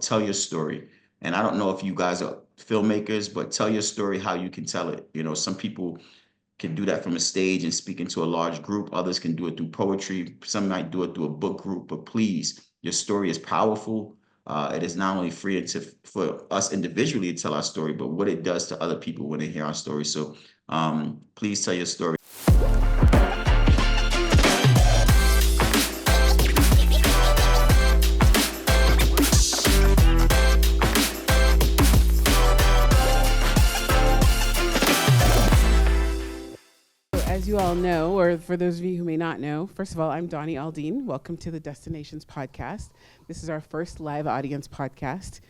tell your story. And I don't know if you guys are filmmakers, but tell your story how you can tell it. Some people can do that from a stage and speak into a large group. Others can do it through poetry. Some might do it through a book group, but please, your story is powerful. It is not only free for us individually to tell our story, but what it does to other people when they hear our story. So please tell your story. As you all know, or for those of you who may not know, first of all, I'm Donnie Aldine. Welcome to the Destinations Podcast. This is our first live audience podcast.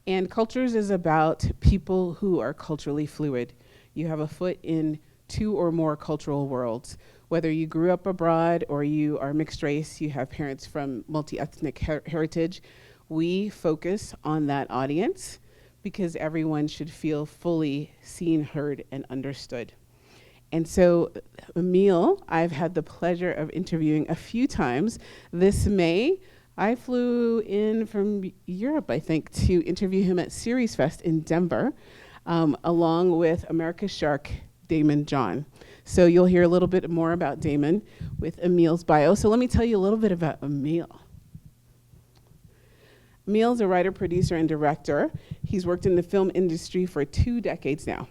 And Cultures is about people who are culturally fluid. You have a foot in two or more cultural worlds. Whether you grew up abroad or you are mixed race, you have parents from multi-ethnic heritage, we focus on that audience because everyone should feel fully seen, heard, and understood. And so, Emil, I've had the pleasure of interviewing a few times. This May, I flew in from Europe, I think, to interview him at Series Fest in Denver, along with America's Shark, Damon John. So you'll hear a little bit more about Damon with Emil's bio. So let me tell you a little bit about Emil. Emil's a writer, producer, and director. He's worked in the film industry for 2 decades now,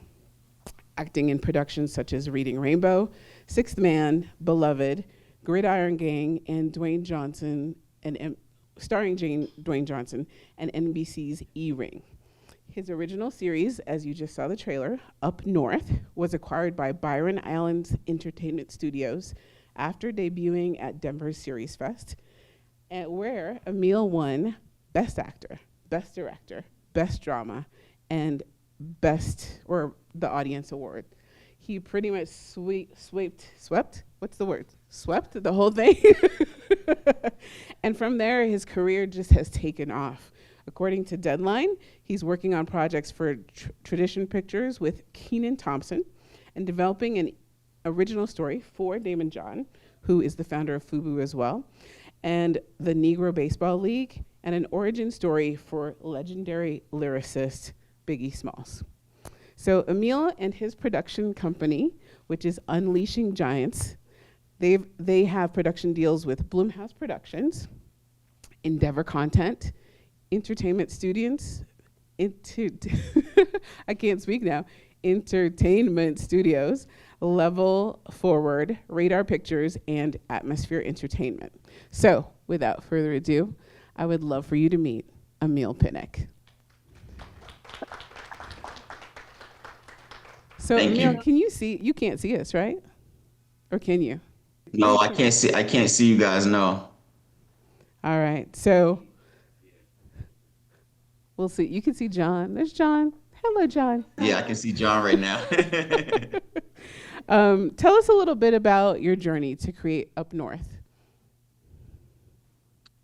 acting in productions such as Reading Rainbow, Sixth Man, Beloved, Gridiron Gang, and Dwayne Johnson, starring Dwayne Johnson, and NBC's E-Ring. His original series, as you just saw the trailer, Up North, was acquired by Byron Island Entertainment Studios after debuting at Denver's Series Fest, where Emil won Best Actor, Best Director, Best Drama, and Best, or the Audience Award. He pretty much swept the whole thing. And from there, his career just has taken off. According to Deadline, he's working on projects for Tradition Pictures with Kenan Thompson and developing an original story for Damon John, who is the founder of FUBU as well, and the Negro Baseball League, and an origin story for legendary lyricist Biggie Smalls. So Emil and his production company, which is Unleashing Giants, they have production deals with Blumhouse Productions, Endeavor Content, Entertainment Studios, I can't speak now, Entertainment Studios, Level Forward, Radar Pictures, and Atmosphere Entertainment. So without further ado, I would love for you to meet Emil Pinnock. So Emil, can you see? You can't see us, right? Or can you? No, I can't see. I can't see you guys. No. All right. So we'll see. You can see John. There's John. Hello, John. Yeah, I can see John right now. Tell us a little bit about your journey to create Up North.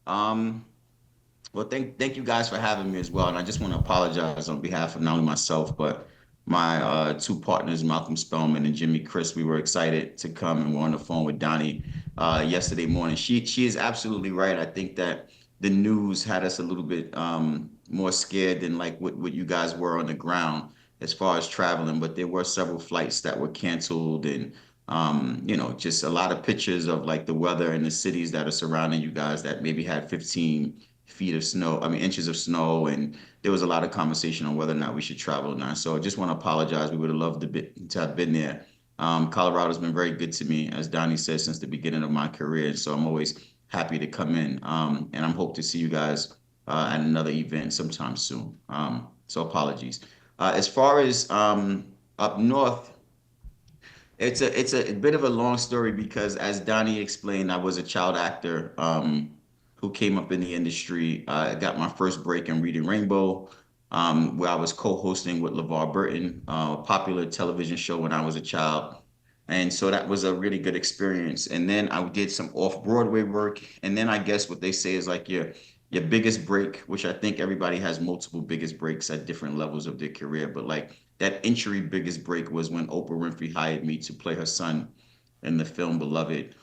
Well, thank you guys for having me as well, and I just want to apologize on behalf of not only myself but my 2 partners, Malcolm Spellman and Jimmy Chris. We were excited to come, and we're on the phone with Donnie yesterday morning. She is absolutely right. I think that the news had us a little bit more scared than like what you guys were on the ground as far as traveling. But there were several flights that were canceled, and just a lot of pictures of like the weather in the cities that are surrounding you guys that maybe had 15 feet of snow, inches of snow, and there was a lot of conversation on whether or not we should travel or not. So I just want to apologize. We would have loved to have been there. Colorado's been very good to me, as Donnie said, since the beginning of my career. So I'm always happy to come in, and I'm hope to see you guys at another event sometime soon. So apologies. As far as Up North, it's a bit of a long story because, as Donnie explained, I was a child actor who came up in the industry. I got my first break in Reading Rainbow, where I was co-hosting with LeVar Burton, a popular television show when I was a child. And so that was a really good experience. And then I did some off-Broadway work. And then I guess what they say is like your biggest break, which I think everybody has multiple biggest breaks at different levels of their career. But like that entry biggest break was when Oprah Winfrey hired me to play her son in the film Beloved.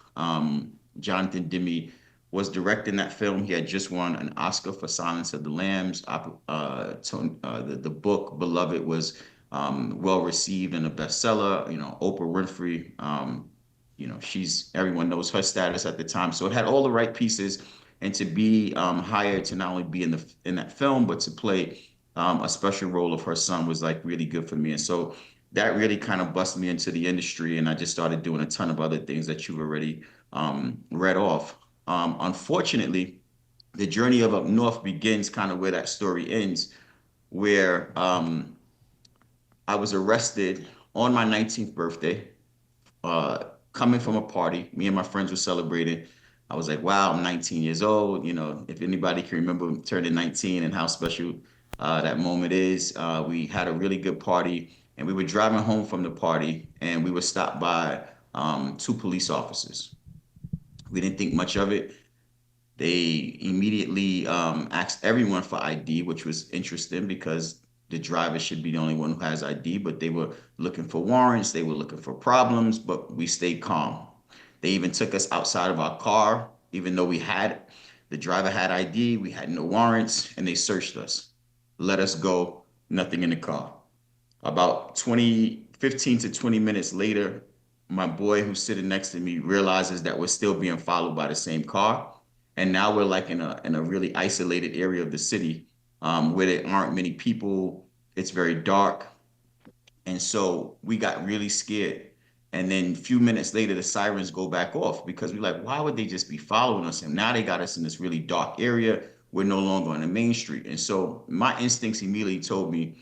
Jonathan Demme was directing that film. He had just won an Oscar for Silence of the Lambs. The book Beloved was well received and a bestseller. You know, Oprah Winfrey. You know, everyone knows her status at the time, so it had all the right pieces. And to be hired to not only be in that film, but to play a special role of her son was like really good for me. And so that really kind of busted me into the industry, and I just started doing a ton of other things that you've already read off. Unfortunately, the journey of Up North begins kind of where that story ends, where I was arrested on my 19th birthday, coming from a party. Me and my friends were celebrating. I was like, wow, I'm 19 years old. You know, if anybody can remember turning 19 and how special that moment is, we had a really good party, and we were driving home from the party, and we were stopped by two police officers. We didn't think much of it. They immediately asked everyone for ID, which was interesting because the driver should be the only one who has ID, but they were looking for warrants, they were looking for problems, but we stayed calm. They even took us outside of our car, even though the driver had ID, we had no warrants, and they searched us. Let us go, nothing in the car. About 15 to 20 minutes later, my boy who's sitting next to me realizes that we're still being followed by the same car. And now we're like in a really isolated area of the city, where there aren't many people. It's very dark. And so we got really scared. And then a few minutes later, the sirens go back off because we're like, why would they just be following us? And now they got us in this really dark area. We're no longer on the main street. And so my instincts immediately told me,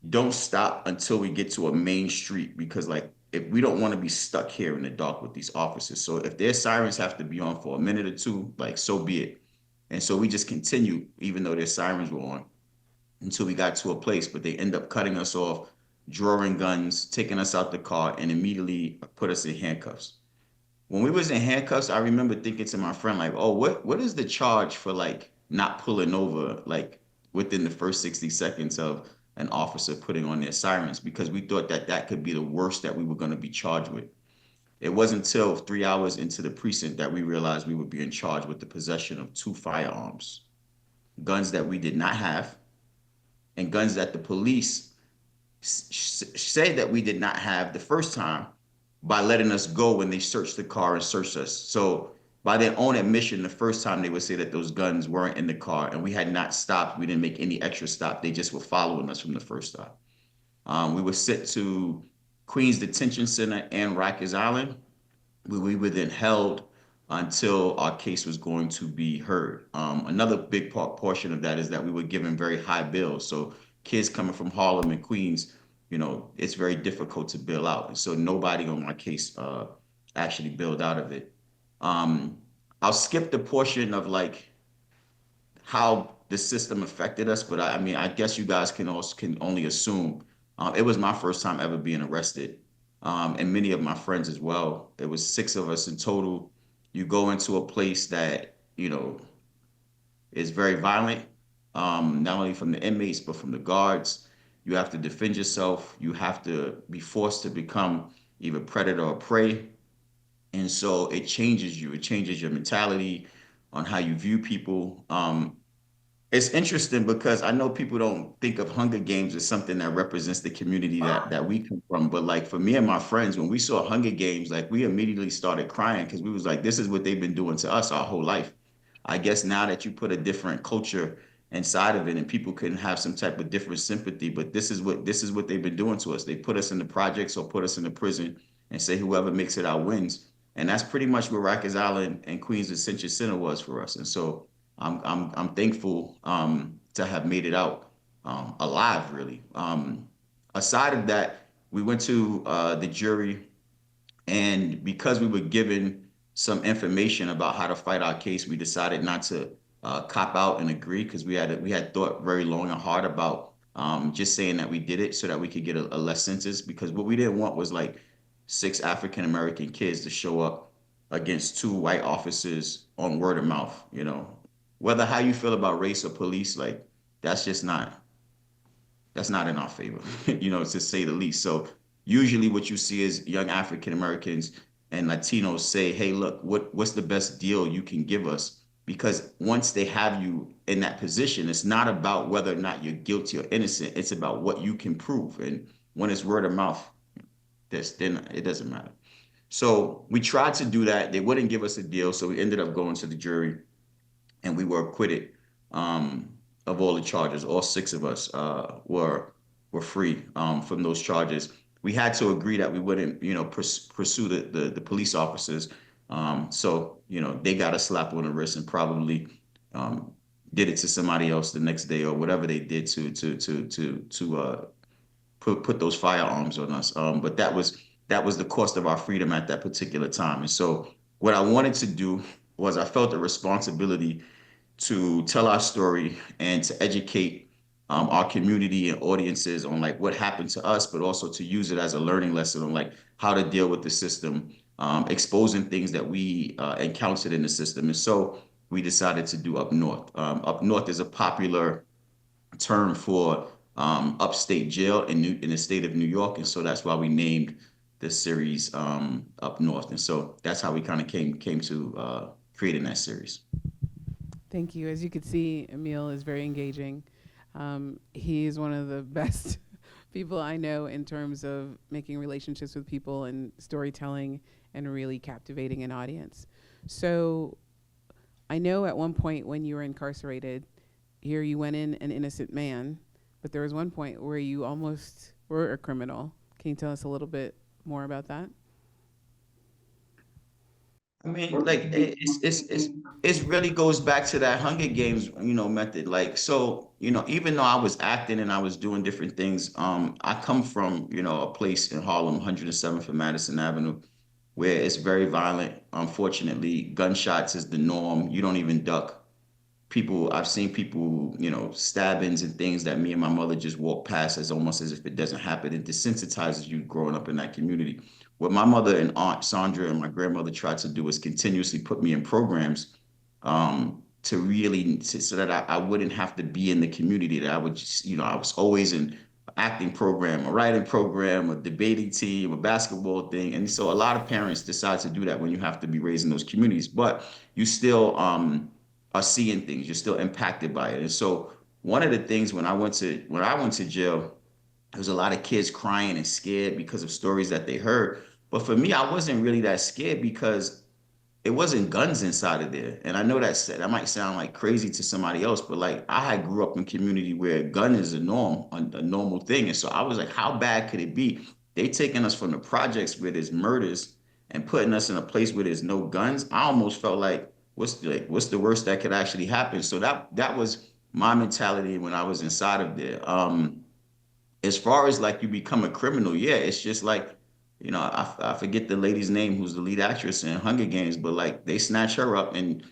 don't stop until we get to a main street, because like if we don't want to be stuck here in the dark with these officers. So if their sirens have to be on for a minute or two, like so be it. And so we just continued, even though their sirens were on, until we got to a place, but they end up cutting us off, drawing guns, taking us out the car, and immediately put us in handcuffs. When we was in handcuffs, I remember thinking to my friend, like, oh, what is the charge for like not pulling over, like within the first 60 seconds of an officer putting on their sirens? Because we thought that that could be the worst that we were going to be charged with. It wasn't until 3 hours into the precinct that we realized we were being charged with the possession of two firearms, guns that we did not have, and guns that the police said that we did not have the first time by letting us go when they searched the car and searched us. So by their own admission, the first time they would say that those guns weren't in the car and we had not stopped. We didn't make any extra stop. They just were following us from the first stop. We were sent to Queens Detention Center and Rikers Island, where we were then held until our case was going to be heard. Another big portion of that is that we were given very high bills. So kids coming from Harlem and Queens, you know, it's very difficult to bill out. And so nobody on my case actually billed out of it. I'll skip the portion of like how the system affected us, but I mean, I guess you guys can only assume. It was my first time ever being arrested, and many of my friends as well. It was six of us in total. You go into a place that you know is very violent, not only from the inmates but from the guards. You have to defend yourself. You have to be forced to become either predator or prey, and so it changes you. It changes your mentality on how you view people. It's interesting because I know people don't think of Hunger Games as something that represents the community that we come from. But like for me and my friends, when we saw Hunger Games, like we immediately started crying because we was like, this is what they've been doing to us our whole life. I guess now that you put a different culture inside of it and people can have some type of different sympathy, but this is what they've been doing to us. They put us in the projects or put us in the prison and say whoever makes it out wins. And that's pretty much what Rikers Island and Queens Ascension Center was for us. And so I'm thankful to have made it out alive, really. Aside of that, we went to the jury, and because we were given some information about how to fight our case, we decided not to cop out and agree because we had thought very long and hard about just saying that we did it so that we could get a less sentence. Because what we didn't want was like six African American kids to show up against two white officers on word of mouth, you know. Whether how you feel about race or police, like that's just not that's not in our favor, you know, to say the least. So usually what you see is young African Americans and Latinos say, hey, look, what's the best deal you can give us? Because once they have you in that position, it's not about whether or not you're guilty or innocent. It's about what you can prove. And when it's word of mouth, then it doesn't matter. So we tried to do that. They wouldn't give us a deal. So we ended up going to the jury, and we were acquitted um, of all the charges. All six of us were free from those charges. We had to agree that we wouldn't, pursue the police officers. So they got a slap on the wrist and probably um, did it to somebody else the next day or whatever they did to put those firearms on us. But that was the cost of our freedom at that particular time. And so what I wanted to do was I felt a responsibility to tell our story and to educate our community and audiences on like what happened to us, but also to use it as a learning lesson on like how to deal with the system, exposing things that we encountered in the system. And so we decided to do Up North. Up North is a popular term for upstate jail in the state of New York, and so that's why we named the series Up North. And so that's how we kind of came to creating that series. Thank you. As you can see, Emil is very engaging. He's one of the best people I know in terms of making relationships with people and storytelling and really captivating an audience. So I know at one point when you were incarcerated, here you went in an innocent man, but there was one point where you almost were a criminal. Can you tell us a little bit more about that? I mean, like it really goes back to that Hunger Games, method. Like, so, even though I was acting and I was doing different things, I come from, a place in Harlem, 107th and Madison Avenue, where it's very violent. Unfortunately, gunshots is the norm. You don't even duck. I've seen people, stabbings and things that me and my mother just walk past as almost as if it doesn't happen. It desensitizes you growing up in that community. What my mother and Aunt Sandra and my grandmother tried to do is continuously put me in programs so that I wouldn't have to be in the community, that I would just, I was always in acting program, a writing program, a debating team, a basketball thing. And so a lot of parents decide to do that when you have to be raised in those communities, but you still are seeing things, you're still impacted by it. And so one of the things when I went to jail, there was a lot of kids crying and scared because of stories that they heard. But for me, I wasn't really that scared because it wasn't guns inside of there. And I know that might sound like crazy to somebody else, but like I had grew up in a community where a gun is a normal thing. And so I was like, how bad could it be? They taking us from the projects where there's murders and putting us in a place where there's no guns. I almost felt like, what's the worst that could actually happen? So that was my mentality when I was inside of there. As far as like you become a criminal, yeah, it's just like, I forget the lady's name who's the lead actress in Hunger Games, but like they snatch her up and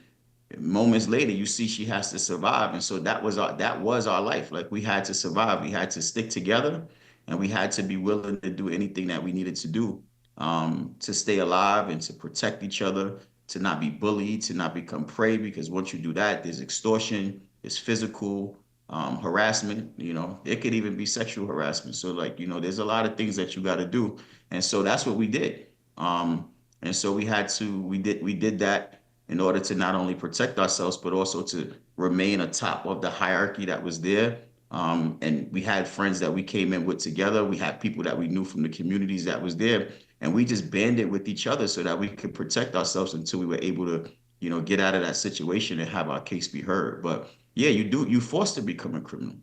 moments later you see she has to survive. And so that was our life. Like we had to survive. We had to stick together and we had to be willing to do anything that we needed to do to stay alive and to protect each other, to not be bullied, to not become prey, because once you do that, there's extortion, there's physical harassment, it could even be sexual harassment. So like, there's a lot of things that you got to do. And so that's what we did. And so we did that in order to not only protect ourselves, but also to remain atop of the hierarchy that was there. And we had friends that we came in with together. We had people that we knew from the communities that was there. And we just banded with each other so that we could protect ourselves until we were able to, get out of that situation and have our case be heard. But yeah, you forced to become a criminal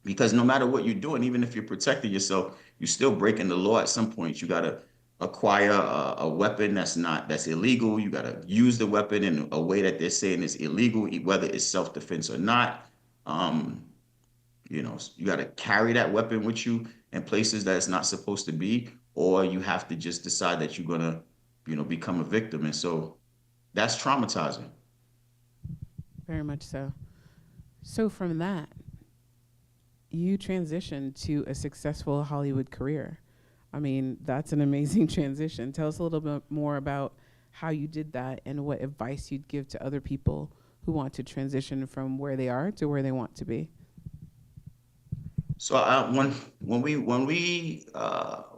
because no matter what you're doing, even if you're protecting yourself, you're still breaking the law at some point. You got to acquire a weapon that's illegal. You got to use the weapon in a way that they're saying is illegal, whether it's self-defense or not. Um, you got to carry that weapon with you in places that it's not supposed to be, or you have to just decide that you're gonna, become a victim. And so that's traumatizing. Very much so. So from that, you transitioned to a successful Hollywood career. I mean, that's an amazing transition. Tell us a little bit more about how you did that and what advice you'd give to other people who want to transition from where they are to where they want to be. So when we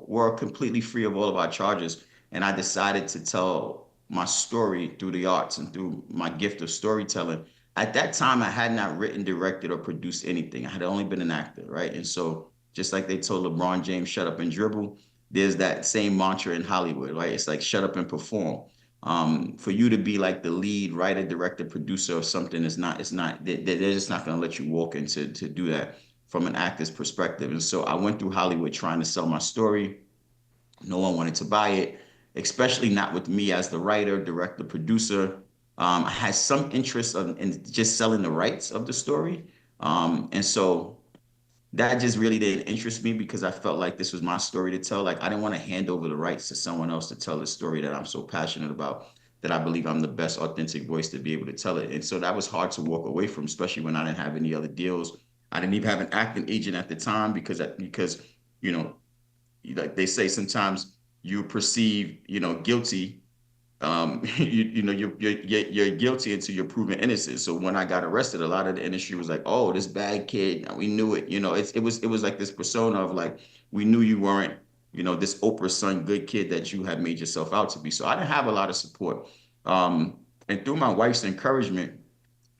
were completely free of all of our charges, and I decided to tell my story through the arts and through my gift of storytelling. At that time, I had not written, directed, or produced anything. I had only been an actor, right? And so, just like they told LeBron James, shut up and dribble, there's that same mantra in Hollywood, right? It's like, shut up and perform. For you to be like the lead writer, director, producer of something is not, it's not, they're just not going to let you walk into to do that from an actor's perspective. And so I went through Hollywood trying to sell my story. No one wanted to buy it, especially not with me as the writer, director, producer. I had some interest in just selling the rights of the story. And so that just really didn't interest me because I felt like this was my story to tell. Like I didn't want to hand over the rights to someone else to tell the story that I'm so passionate about, that I believe I'm the best authentic voice to be able to tell it. And so that was hard to walk away from, especially when I didn't have any other deals. I didn't even have an acting agent at the time because you know, like they say sometimes you perceive, guilty, you're guilty until you're proven innocent. So when I got arrested, a lot of the industry was like, "Oh, this bad kid, we knew it." It was like this persona of like, we knew you weren't, this Oprah son good kid that you had made yourself out to be. So I didn't have a lot of support. And through my wife's encouragement,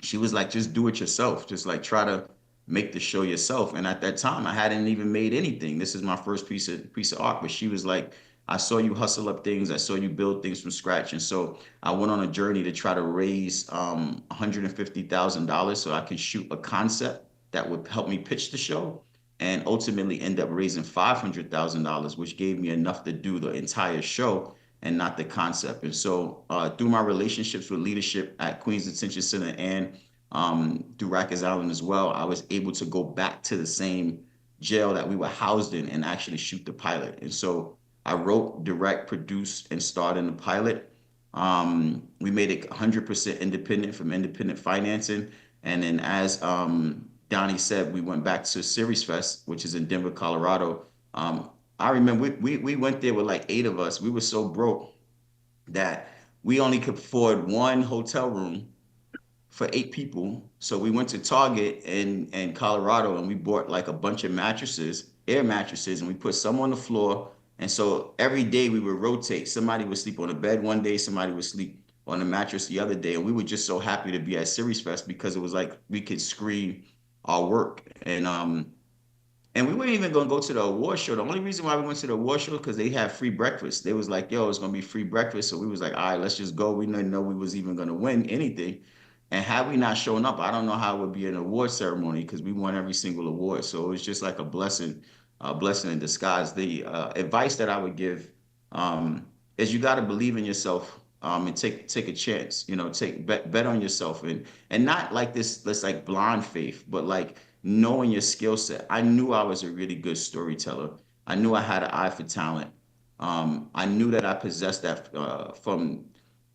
she was like, just do it yourself. Just like try to make the show yourself. And at that time, I hadn't even made anything. This is my first piece of art. But she was like, I saw you hustle up things. I saw you build things from scratch. And so I went on a journey to try to raise $150,000 so I could shoot a concept that would help me pitch the show, and ultimately end up raising $500,000, which gave me enough to do the entire show and not the concept. And so through my relationships with leadership at Queens Detention Center and through Rikers Island as well, I was able to go back to the same jail that we were housed in and actually shoot the pilot. And so I wrote, direct, produced, and starred in the pilot. We made it 100% independent from independent financing. And then as Donnie said, we went back to Series Fest, which is in Denver, Colorado. I remember we went there with like 8 of us. We were so broke that we only could afford one hotel room for 8 people. So we went to Target in Colorado and we bought like a bunch of mattresses, air mattresses, and we put some on the floor. And so every day we would rotate. Somebody would sleep on the bed one day, somebody would sleep on the mattress the other day. And we were just so happy to be at Series Fest because it was like we could screen our work. And we weren't even gonna go to the award show. The only reason why we went to the award show because they had free breakfast. They was like, "Yo, it's gonna be free breakfast." So we was like, "All right, let's just go." We didn't know we was even gonna win anything. And had we not shown up, I don't know how it would be an award ceremony because we won every single award. So it was just like a blessing in disguise. The advice that I would give is you got to believe in yourself, and take a chance. Take bet on yourself, and not like this like blind faith, but like knowing your skill set. I knew I was a really good storyteller. I knew I had an eye for talent. I knew that I possessed that from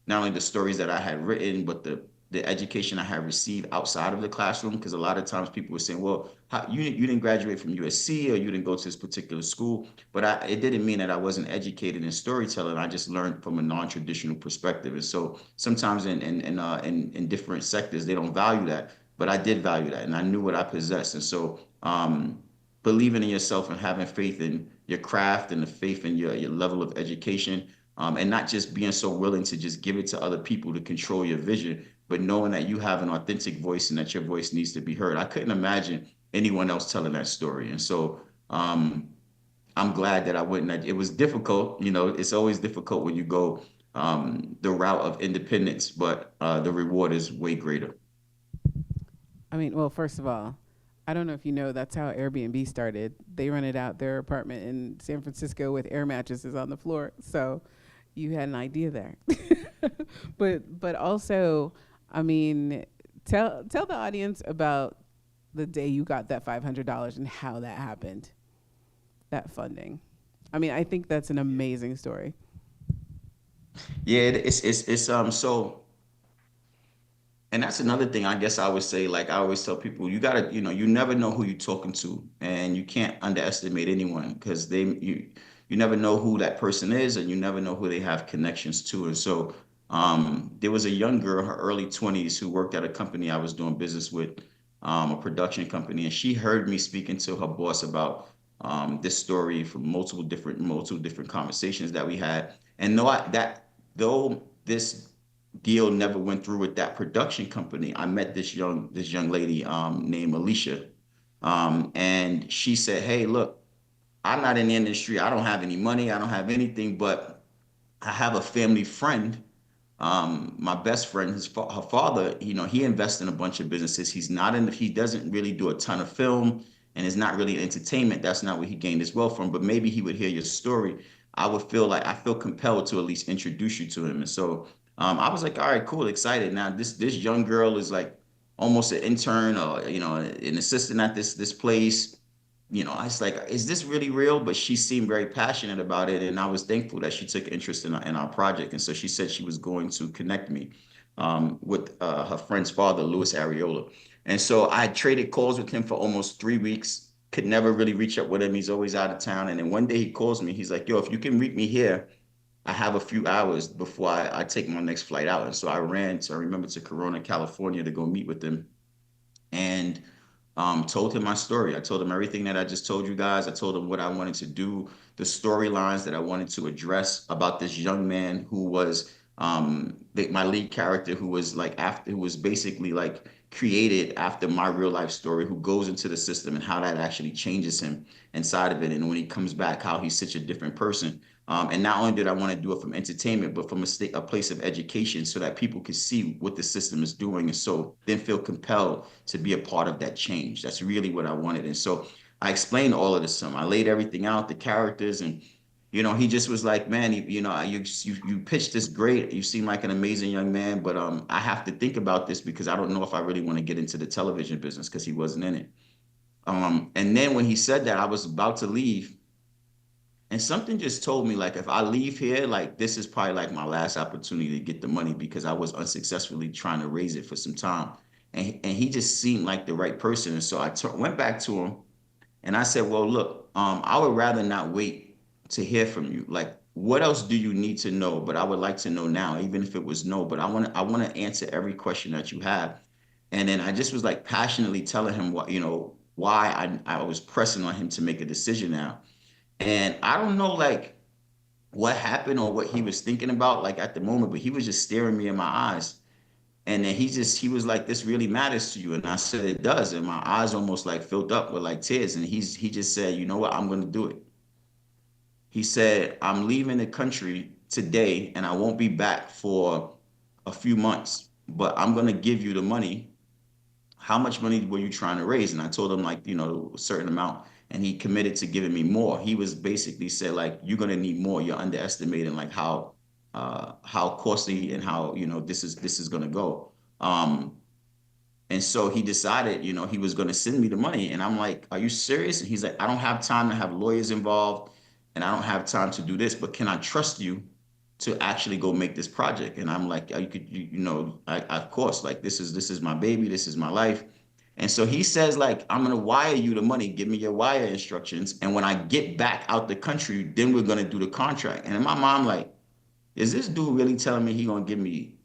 not only the stories that I had written, but the education I had received outside of the classroom. Because a lot of times people were saying, "Well, you didn't graduate from USC or you didn't go to this particular school," but it didn't mean that I wasn't educated in storytelling. I just learned from a non-traditional perspective. And so sometimes in different sectors they don't value that, but I did value that, and I knew what I possessed. And so believing in yourself and having faith in your craft and the faith in your level of education, and not just being so willing to just give it to other people to control your vision, but knowing that you have an authentic voice and that your voice needs to be heard. I couldn't imagine anyone else telling that story. And so I'm glad that I wouldn't. It was difficult. It's always difficult when you go the route of independence, but the reward is way greater. I mean, well, first of all, I don't know if you know that's how Airbnb started. They rented out their apartment in San Francisco with air mattresses on the floor. So you had an idea there. But also, I mean, tell the audience about the day you got that $500 and how that happened, that funding. I mean, I think that's an amazing story. Yeah, it's so. And that's another thing I guess I would say, like I always tell people, you gotta, you never know who you're talking to, and you can't underestimate anyone because you never know who that person is, and you never know who they have connections to. And so there was a young girl, her early 20s, who worked at a company I was doing business with, a production company, and she heard me speaking to her boss about this story from multiple different conversations that we had. And though this deal never went through with that production company, I met this young lady named Alicia, and she said, "Hey, look, I'm not in the industry. I don't have any money. I don't have anything, but I have a family friend, my best friend, her father, he invests in a bunch of businesses. He doesn't really do a ton of film and is not really entertainment. That's not where he gained his wealth from, but maybe he would hear your story. I feel compelled to at least introduce you to him." And so I was like, all right, cool, excited. Now this young girl is like almost an intern or, an assistant at this place. I was like, is this really real? But she seemed very passionate about it, and I was thankful that she took interest in our project. And so she said she was going to connect me with her friend's father, Louis Areola. And so I traded calls with him for almost 3 weeks. Could never really reach up with him. He's always out of town. And then one day he calls me. He's like, "Yo, if you can meet me here, I have a few hours before I take my next flight out." And so I remember, to Corona, California to go meet with him. And told him my story. I told him everything that I just told you guys. I told him what I wanted to do, the storylines that I wanted to address about this young man who was my lead character, who was basically like created after my real life story, who goes into the system and how that actually changes him inside of it. And when he comes back, how he's such a different person. And not only did I want to do it from entertainment, but from a place of education so that people could see what the system is doing. And so then feel compelled to be a part of that change. That's really what I wanted. And so I explained all of this to him. I laid everything out, the characters, and he just was like, "Man, you pitched this great. You seem like an amazing young man, but I have to think about this because I don't know if I really want to get into the television business," because he wasn't in it. And then when he said that, I was about to leave, and something just told me, like, if I leave here, like, this is probably like my last opportunity to get the money because I was unsuccessfully trying to raise it for some time. And he just seemed like the right person. And so went back to him and I said, "Well, look, I would rather not wait to hear from you. Like, what else do you need to know? But I would like to know now, even if it was no. But I want to answer every question that you have." And then I just was like passionately telling him why I was pressing on him to make a decision now. And I don't know, like, what happened or what he was thinking about, like, at the moment, but he was just staring me in my eyes. And then he was like, "This really matters to you." And I said, "It does." And my eyes almost like filled up with like tears. And he just said, "You know what? I'm going to do it." He said, "I'm leaving the country today and I won't be back for a few months, but I'm going to give you the money. How much money were you trying to raise?" And I told him, like, a certain amount. And he committed to giving me more. He was basically said, like, "You're gonna need more. You're underestimating like how costly and how this is gonna go." And so he decided, he was gonna send me the money. And I'm like, "Are you serious?" And he's like, "I don't have time to have lawyers involved, and I don't have time to do this, but can I trust you to actually go make this project?" And I'm like, of course, like, this is my baby, this is my life." And so he says, like, "I'm gonna wire you the money, give me your wire instructions, and when I get back out the country, then we're gonna do the contract." And in my mom, like, is this dude really telling me he gonna give me,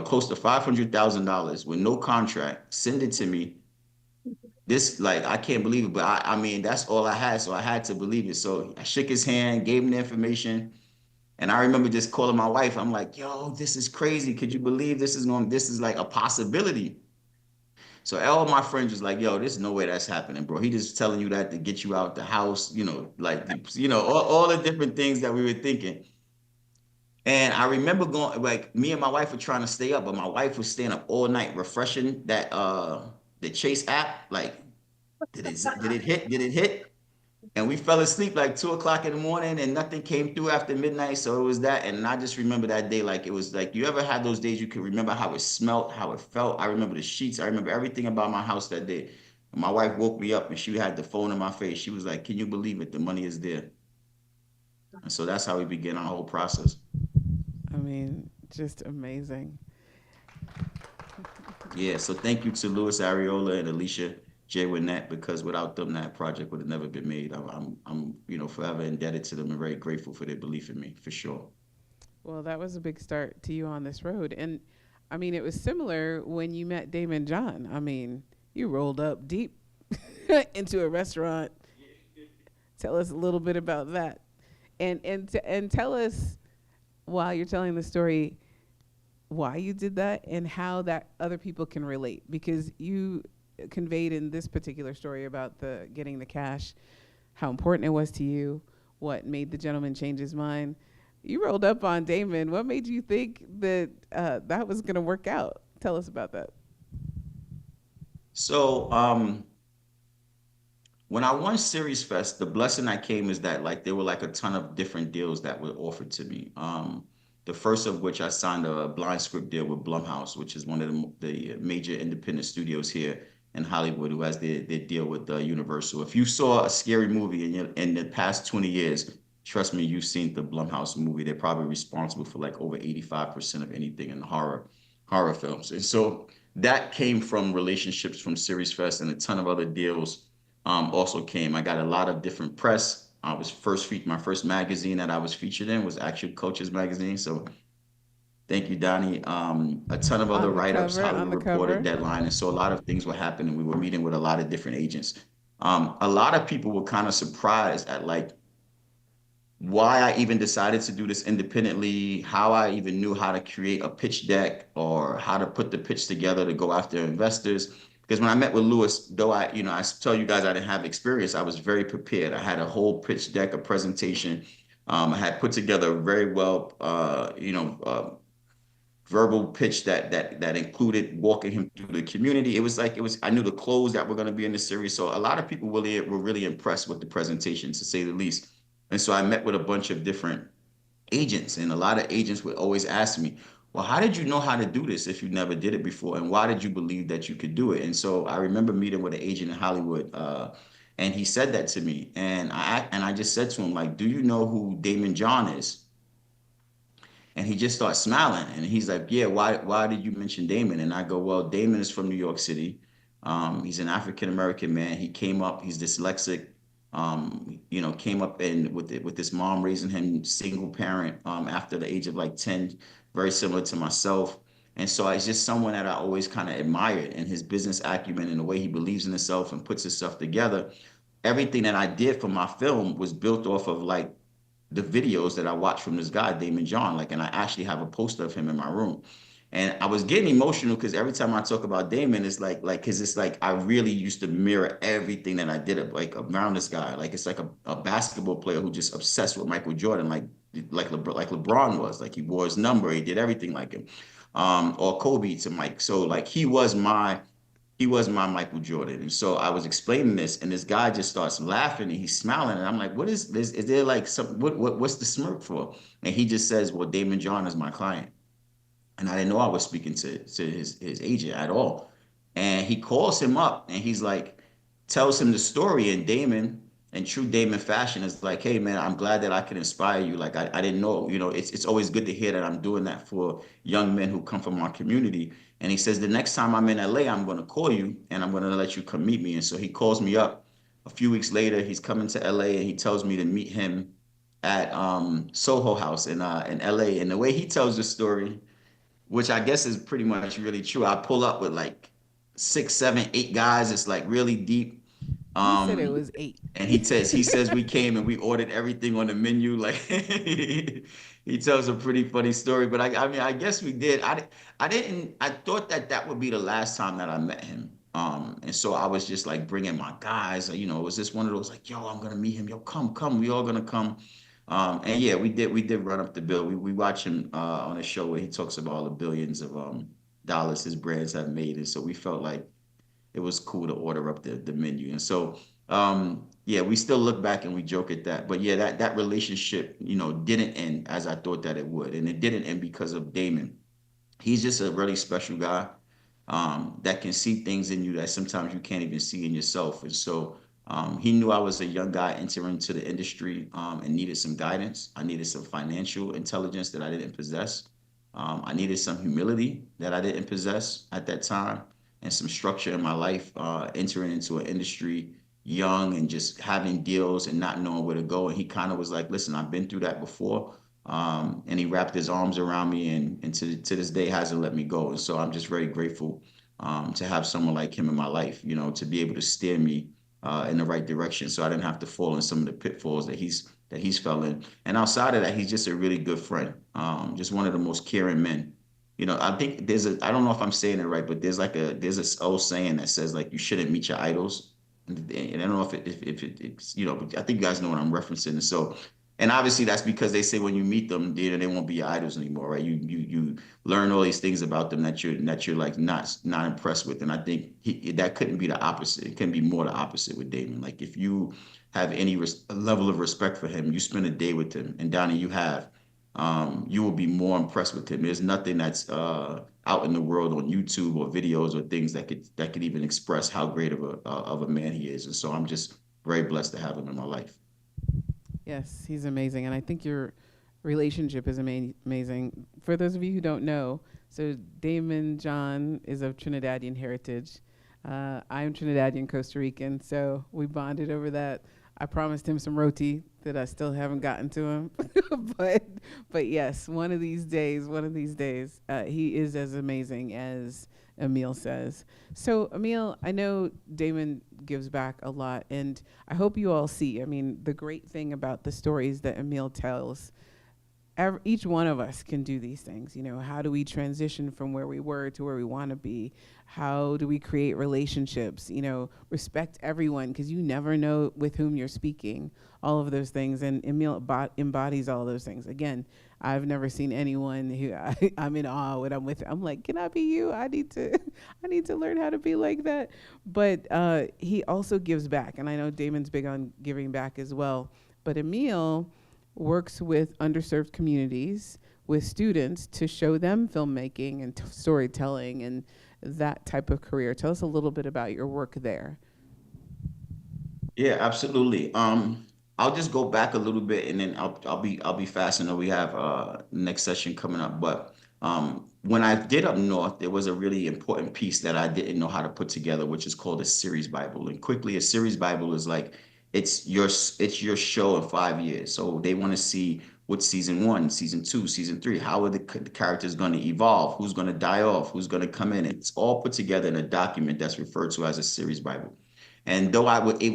close to $500,000 with no contract, send it to me? This, like, I can't believe it, but I mean, that's all I had, so I had to believe it. So I shook his hand, gave him the information, and I remember just calling my wife. I'm like, "Yo, this is crazy. Could you believe this is like a possibility?" So all my friends was like, "Yo, there's no way that's happening, bro. He just telling you that to get you out the house, like, all the different things that we were thinking." And I remember going, like, me and my wife were trying to stay up, but my wife was staying up all night refreshing that the Chase app. Like, did it hit? Did it hit? And we fell asleep like 2 o'clock in the morning and nothing came through after midnight. So it was that. And I just remember that day, like, it was like, you ever had those days you can remember how it smelled, how it felt? I remember the sheets. I remember everything about my house that day. And my wife woke me up and she had the phone in my face. She was like, "Can you believe it? The money is there." And so that's how we began our whole process. I mean, just amazing. Yeah. So thank you to Louis Areola and Alicia J. Winnett, because without them, that project would have never been made. I'm forever indebted to them and very grateful for their belief in me, for sure. Well, that was a big start to you on this road. And I mean, it was similar when you met Damon John. I mean, you rolled up deep into a restaurant Tell us a little bit about that, and tell us while you're telling the story why you did that and how that other people can relate, because you conveyed in this particular story about the getting the cash how important it was to you, what made the gentleman change his mind. You rolled up on Damon. What made you think that that was going to work out? Tell us about that. So when I won Series Fest, the blessing that came is that like there were like a ton of different deals that were offered to me. The first of which I signed a blind script deal with Blumhouse, which is one of the major independent studios here in Hollywood, who has their deal with Universal. If you saw a scary movie in the past 20 years, trust me, you've seen the Blumhouse movie. They're probably responsible for like over 85% of anything in horror films. And so that came from relationships from Series Fest, and a ton of other deals also came. I got a lot of different press. I was my first magazine that I was featured in was actually Coaches Magazine. So thank you, Donnie. A ton of other On the write-ups, cover, on Hollywood the Reporter, cover. Deadline. And so a lot of things were happening. We were meeting with a lot of different agents. A lot of people were kind of surprised at like why I even decided to do this independently, how I even knew how to create a pitch deck or how to put the pitch together to go after investors. Because when I met with Lewis, though I tell you guys I didn't have experience, I was very prepared. I had a whole pitch deck, a presentation. I had put together a very well, verbal pitch that included walking him through the community. I knew the clothes that were going to be in the series. So a lot of people were really impressed with the presentation, to say the least. And so I met with a bunch of different agents, and a lot of agents would always ask me, well, how did you know how to do this if you never did it before? And why did you believe that you could do it? And so I remember meeting with an agent in Hollywood, and he said that to me. And I just said to him, like, do you know who Damon John is? And he just starts smiling. And he's like, yeah, why did you mention Damon? And I go, well, Damon is from New York City. He's an African American man. He came up, he's dyslexic. Came up in with this mom raising him single parent after the age of like 10, very similar to myself. And so it's just someone that I always kind of admired, and his business acumen and the way he believes in himself and puts his stuff together. Everything that I did for my film was built off of like the videos that I watched from this guy, Damon John. Like, and I actually have a poster of him in my room. And I was getting emotional because every time I talk about Damon, it's because it's like I really used to mirror everything that I did like around this guy. Like it's like a basketball player who just obsessed with Michael Jordan, like LeBron was. Like he wore his number, he did everything like him, or Kobe to Mike. So like he was my Michael Jordan. And so I was explaining this, and this guy just starts laughing and he's smiling. And I'm like, what is this? Is there like what's the smirk for? And he just says, well, Damon John is my client. And I didn't know I was speaking to his agent at all. And he calls him up and he's like, tells him the story. And Damon, in true Damon fashion, is like, hey man, I'm glad that I can inspire you. Like I didn't know, it's always good to hear that I'm doing that for young men who come from our community. And he says, the next time I'm in LA, I'm gonna call you and I'm gonna let you come meet me. And so he calls me up a few weeks later. He's coming to LA and he tells me to meet him at Soho House in LA. And the way he tells the story, which I guess is pretty much really true. I pull up with like 6, 7, 8 guys. It's like really deep. He said it Um, was 8. and he says we came and we ordered everything on the menu. Like he tells a pretty funny story. But I mean, I guess we did. I didn't. I thought that would be the last time that I met him. And so I was just like bringing my guys. It was just one of those like, yo, I'm gonna meet him. Yo, come. We all gonna come. And yeah, we did run up the bill. We watch him on a show where he talks about all the billions of dollars his brands have made, and so we felt like it was cool to order up the menu. And so yeah, we still look back and we joke at that. But yeah, that relationship, didn't end as I thought that it would, and it didn't end because of Damon. He's just a really special guy that can see things in you that sometimes you can't even see in yourself. And so he knew I was a young guy entering into the industry and needed some guidance. I needed some financial intelligence that I didn't possess. I needed some humility that I didn't possess at that time, and some structure in my life, entering into an industry young and just having deals and not knowing where to go. And he kind of was like, listen, I've been through that before. And he wrapped his arms around me and to this day hasn't let me go. And so I'm just very grateful to have someone like him in my life, to be able to steer me in the right direction, so I didn't have to fall in some of the pitfalls that he's fell in. And outside of that, he's just a really good friend, just one of the most caring men. You know, I think I don't know if I'm saying it right, but there's this old saying that says like you shouldn't meet your idols. And I don't know if it's, you know, but I think you guys know what I'm referencing. And so, and obviously that's because they say when you meet them, they won't be your idols anymore, right? You learn all these things about them that you're like not impressed with. And I think that couldn't be the opposite. It couldn't be more the opposite with Damon. Like if you have any level of respect for him, you spend a day with him, and Donnie, you have, you will be more impressed with him. There's nothing that's out in the world on YouTube or videos or things that could even express how great of a man he is. And so I'm just very blessed to have him in my life. Yes, he's amazing. And I think your relationship is amazing. For those of you who don't know, so Damon John is of Trinidadian heritage. I'm Trinidadian Costa Rican, so we bonded over that. I promised him some roti that I still haven't gotten to him, but yes, one of these days, he is as amazing as Emil says. So Emil, I know Damon gives back a lot, and I hope you all see. I mean, the great thing about the stories that Emil tells, each one of us can do these things. You know, how do we transition from where we were to where we want to be? How do we create relationships? You know, respect everyone because you never know with whom you're speaking. All of those things, and Emil embodies all those things. Again, I've never seen anyone who I'm in awe when I'm with. I'm like, can I be you? I need to, I need to learn how to be like that. But he also gives back, and I know Damon's big on giving back as well. But Emil works with underserved communities, with students to show them filmmaking and storytelling and that type of career. Tell us a little bit about your work there. Yeah, absolutely. I'll just go back a little bit and then I'll be fast. I know we have next session coming up, but when I did up north, there was a really important piece that I didn't know how to put together, which is called a series Bible. And quickly, a series Bible is like it's your show in 5 years. So they want to see what season one, season two, season three, how are the characters going to evolve, who's going to die off, who's going to come in. It's all put together in a document that's referred to as a series Bible. And though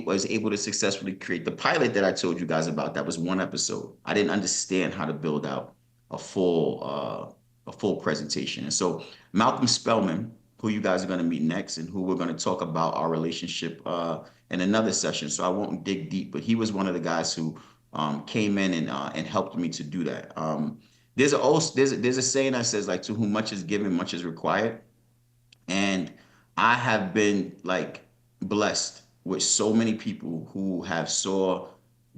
was able to successfully create the pilot that I told you guys about, that was one episode. I didn't understand how to build out a full presentation. And so Malcolm Spellman, who you guys are going to meet next, and who we're going to talk about our relationship in another session. So I won't dig deep, but he was one of the guys who came in and helped me to do that. There's a saying that says like, to whom much is given, much is required. And I have been like blessed with so many people who have saw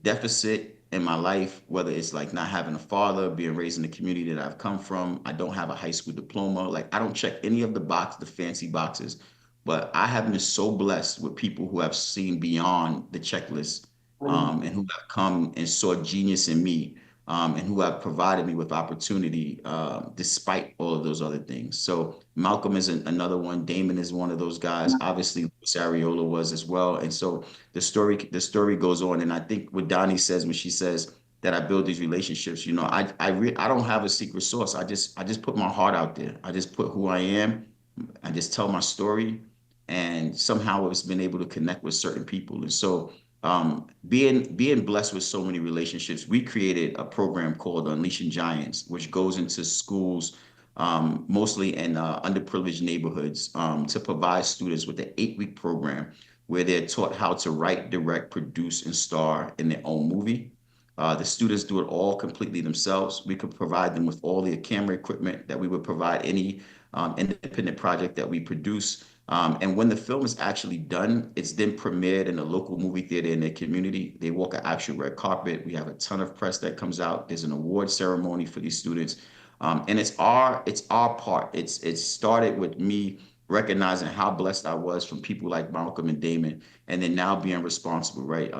deficit in my life, whether it's like not having a father, being raised in the community that I've come from. I don't have a high school diploma. Like I don't check any of the fancy boxes, but I have been so blessed with people who have seen beyond the checklist, and who have come and saw genius in me, and who have provided me with opportunity despite all of those other things. So Malcolm is another one. Damon is one of those guys. Obviously, Luis Ariola was as well. And so the story goes on. And I think what Donnie says when she says that I build these relationships, you know, I don't have a secret sauce. I just put my heart out there. I just put who I am. I just tell my story, and somehow it's been able to connect with certain people. And so being blessed with so many relationships, we created a program called Unleashing Giants, which goes into schools, mostly in underprivileged neighborhoods, to provide students with an 8-week program where they're taught how to write, direct, produce, and star in their own movie. The students do it all completely themselves. We could provide them with all the camera equipment that we would provide any independent project that we produce. And when the film is actually done, it's then premiered in a local movie theater in their community. They walk an actual red carpet. We have a ton of press that comes out. There's an award ceremony for these students. And it's our part. It started with me recognizing how blessed I was from people like Malcolm and Damon, and then now being responsible, right?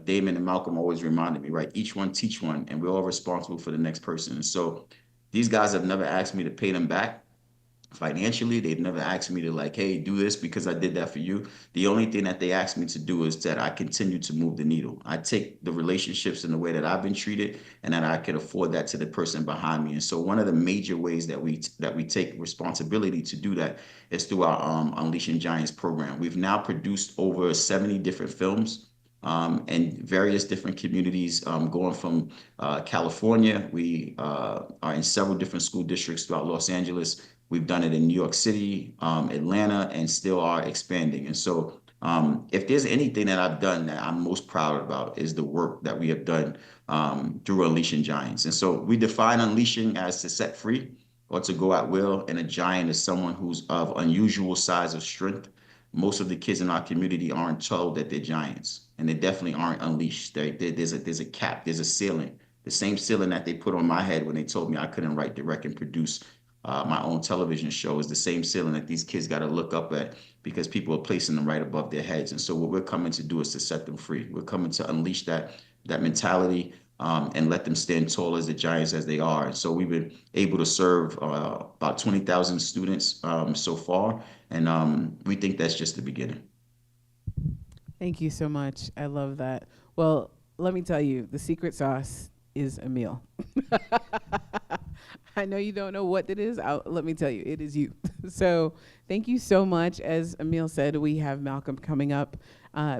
Damon and Malcolm always reminded me, right? Each one teach one, and we're all responsible for the next person. And so these guys have never asked me to pay them back. financially. They've never asked me to like, hey, do this because I did that for you. The only thing that they asked me to do is that I continue to move the needle. I take the relationships in the way that I've been treated, and that I can afford that to the person behind me. And so one of the major ways that we take responsibility to do that is through our Unleashing Giants program. We've now produced over 70 different films in various different communities, going from California. We are in several different school districts throughout Los Angeles. We've done it in New York City, Atlanta, and still are expanding. And so if there's anything that I've done that I'm most proud about is the work that we have done through Unleashing Giants. And so we define unleashing as to set free or to go at will, and a giant is someone who's of unusual size of strength. Most of the kids in our community aren't told that they're giants, and they definitely aren't unleashed. There's a cap, there's a ceiling, the same ceiling that they put on my head when they told me I couldn't write, direct, and produce my own television show is the same ceiling that these kids got to look up at because people are placing them right above their heads. And so what we're coming to do is to set them free. We're coming to unleash that mentality, and let them stand tall as the giants as they are. And so we've been able to serve about 20,000 students so far, and we think that's just the beginning. Thank you so much. I love that. Well, let me tell you, the secret sauce is Emil. I know you don't know what it is. Let me tell you, it is you. So thank you so much. As Emil said, we have Malcolm coming up.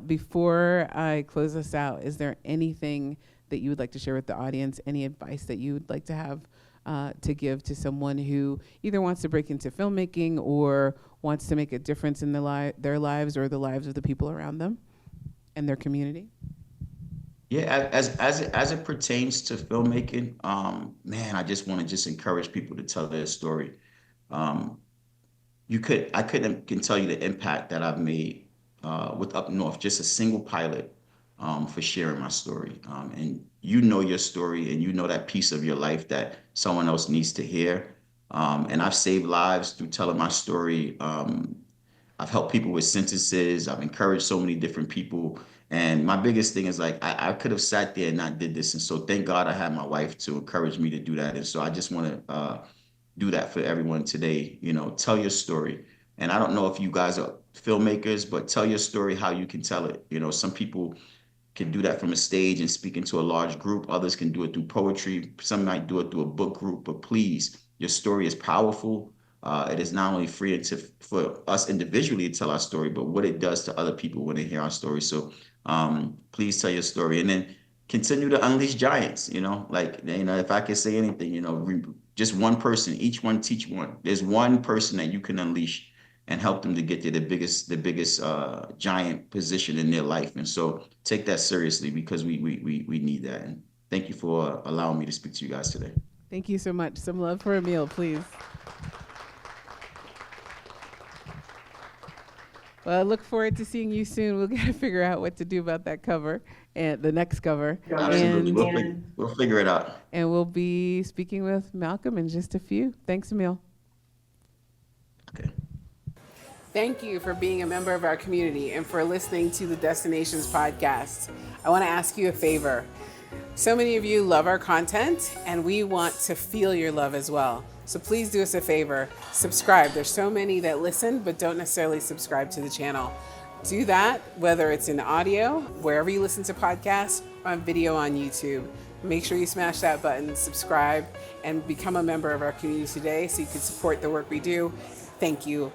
Before I close us out, is there anything that you would like to share with the audience? Any advice that you would like to have to give to someone who either wants to break into filmmaking or wants to make a difference in their lives or the lives of the people around them and their community? Yeah, as it pertains to filmmaking, man, I just want to encourage people to tell their story. I can tell you the impact that I've made with Up North, just a single pilot, for sharing my story. And you know your story, and you know that piece of your life that someone else needs to hear. And I've saved lives through telling my story. I've helped people with sentences. I've encouraged so many different people. And my biggest thing is like, I could have sat there and not did this. And so thank God I had my wife to encourage me to do that. And so I just want to do that for everyone today. You know, tell your story. And I don't know if you guys are filmmakers, but tell your story how you can tell it. You know, some people can do that from a stage and speak into a large group. Others can do it through poetry. Some might do it through a book group. But please, your story is powerful. It is not only free for us individually to tell our story, but what it does to other people when they hear our story. So please tell your story, and then continue to unleash giants. You know, like, you know, if I could say anything, you know, just one person, each one teach one. There's one person that you can unleash and help them to get to the biggest giant position in their life. And so take that seriously, because we need that. And thank you for allowing me to speak to you guys today. Thank you so much. Some love for Emil, please. Well, I look forward to seeing you soon. We'll got to figure out what to do about that cover and the next cover. Absolutely. We'll figure it out. And we'll be speaking with Malcolm in just a few. Thanks, Emil. Okay. Thank you for being a member of our community and for listening to the Destinations podcast. I want to ask you a favor. So many of you love our content, and we want to feel your love as well. So please do us a favor, subscribe. There's so many that listen but don't necessarily subscribe to the channel. Do that, whether it's in audio, wherever you listen to podcasts, or on video on YouTube. Make sure you smash that button, subscribe, and become a member of our community today so you can support the work we do. Thank you.